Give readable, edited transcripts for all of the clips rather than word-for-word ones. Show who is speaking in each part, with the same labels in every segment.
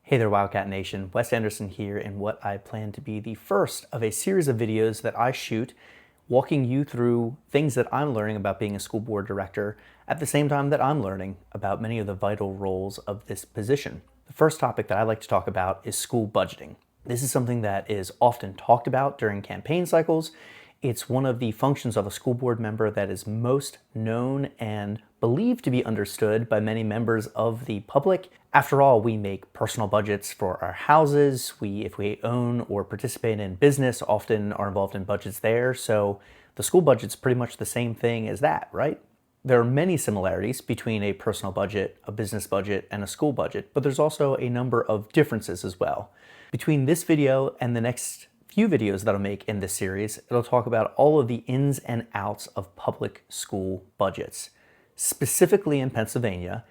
Speaker 1: Hey there, Wildcat Nation. Wes Anderson here in what I plan to be the first of a series of videos that I shoot walking you through things that I'm learning about being a school board director at the same time that I'm learning about many of the vital roles of this position. The first topic that I like to talk about is school budgeting. This is something that is often talked about during campaign cycles. It's one of the functions of a school board member that is most known and believed to be understood by many members of the public. After all, we make personal budgets for our houses. If we own or participate in business, often are involved in budgets there. So the school budget's pretty much the same thing as that, right? There are many similarities between a personal budget, a business budget, and a school budget, but there's also a number of differences as well. Between this video and the next few videos that I'll make in this series, it'll talk about all of the ins and outs of public school budgets, specifically in Pennsylvania,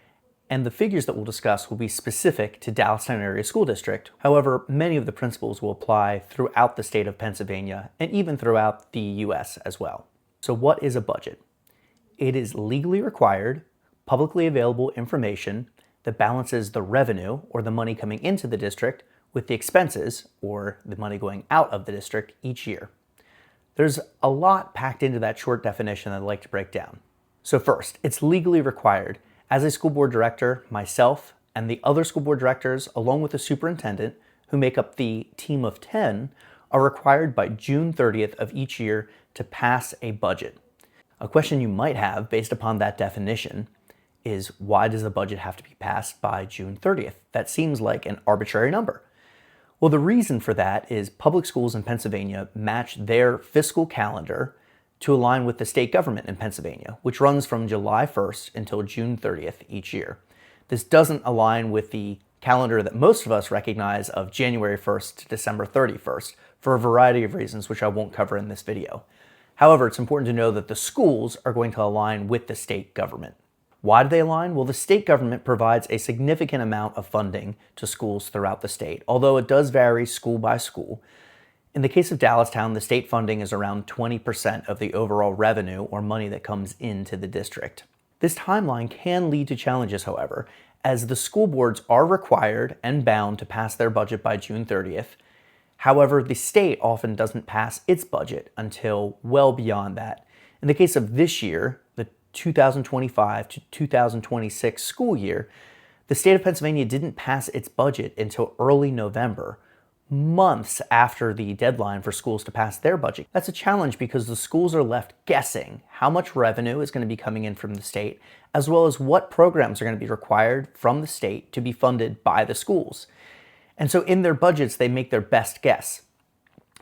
Speaker 1: and the figures that we'll discuss will be specific to Dallastown Area School District. However, many of the principles will apply throughout the state of Pennsylvania and even throughout the US as well. So what is a budget? It is legally required, publicly available information that balances the revenue, or the money coming into the district, with the expenses, or the money going out of the district each year. There's a lot packed into that short definition that I'd like to break down. So first, it's legally required. As a school board director, myself and the other school board directors, along with the superintendent, who make up the team of 10, are required by June 30th of each year to pass a budget. A question you might have based upon that definition is, why does the budget have to be passed by June 30th? That seems like an arbitrary number. Well, the reason for that is public schools in Pennsylvania match their fiscal calendar to align with the state government in Pennsylvania, which runs from July 1st until June 30th each year. This doesn't align with the calendar that most of us recognize of January 1st to December 31st for a variety of reasons, which I won't cover in this video. However, it's important to know that the schools are going to align with the state government. Why do they align? Well, the state government provides a significant amount of funding to schools throughout the state, although it does vary school by school. In the case of Dallastown, the state funding is around 20% of the overall revenue or money that comes into the district. This timeline can lead to challenges, however, as the school boards are required and bound to pass their budget by June 30th. However, the state often doesn't pass its budget until well beyond that. In the case of this year, the 2025 to 2026 school year, the state of Pennsylvania didn't pass its budget until early November, months after the deadline for schools to pass their budget. That's a challenge because the schools are left guessing how much revenue is going to be coming in from the state, as well as what programs are going to be required from the state to be funded by the schools. And so in their budgets, they make their best guess.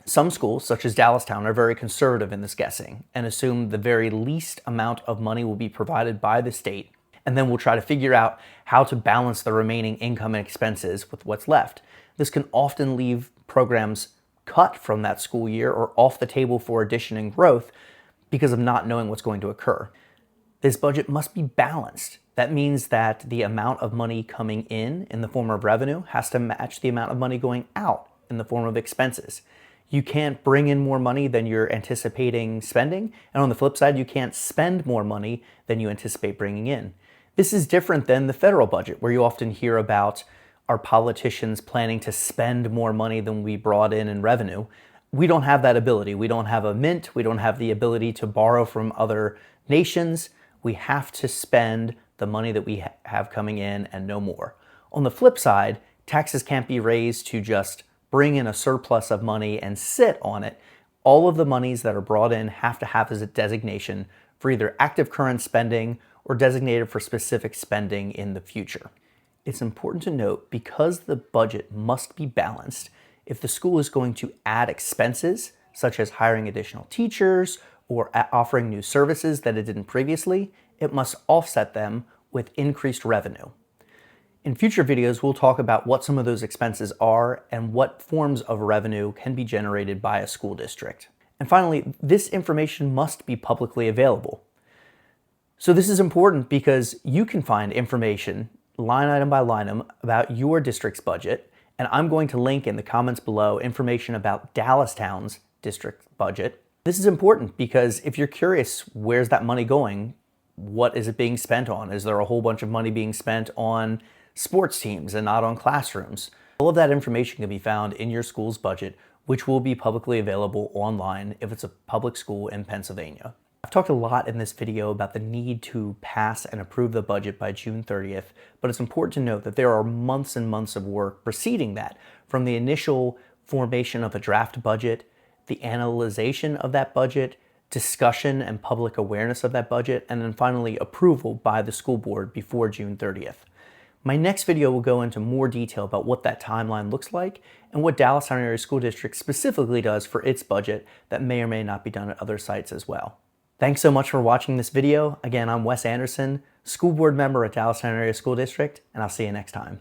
Speaker 1: Some schools, such as Dallastown, are very conservative in this guessing and assume the very least amount of money will be provided by the state, and then we'll try to figure out how to balance the remaining income and expenses with what's left. This can often leave programs cut from that school year or off the table for addition and growth because of not knowing what's going to occur. This budget must be balanced. That means that the amount of money coming in the form of revenue has to match the amount of money going out in the form of expenses. You can't bring in more money than you're anticipating spending, and on the flip side, you can't spend more money than you anticipate bringing in. This is different than the federal budget, where you often hear about our politicians planning to spend more money than we brought in revenue. We don't have that ability. We don't have a mint. We don't have the ability to borrow from other nations. We have to spend the money that we have coming in and no more. On the flip side, taxes can't be raised to just bring in a surplus of money and sit on it. All of the monies that are brought in have to have as a designation for either active current spending or designated for specific spending in the future. It's important to note, because the budget must be balanced, if the school is going to add expenses, such as hiring additional teachers or offering new services that it didn't previously, it must offset them with increased revenue. In future videos, we'll talk about what some of those expenses are and what forms of revenue can be generated by a school district. And finally, this information must be publicly available. So this is important because you can find information line item by line item about your district's budget, and I'm going to link in the comments below information about Dallastown's district budget. This is important because if you're curious, where's that money going? What is it being spent on? Is there a whole bunch of money being spent on sports teams and not on classrooms? All of that information can be found in your school's budget, which will be publicly available online if it's a public school in Pennsylvania. I've talked a lot in this video about the need to pass and approve the budget by June 30th, but it's important to note that there are months and months of work preceding that, from the initial formation of a draft budget, the analyzation of that budget, discussion and public awareness of that budget, and then finally approval by the school board before June 30th. My next video will go into more detail about what that timeline looks like and what Dallastown Area School District specifically does for its budget that may or may not be done at other sites as well. Thanks so much for watching this video. Again, I'm Wes Anderson, school board member at Dallastown Area School District, and I'll see you next time.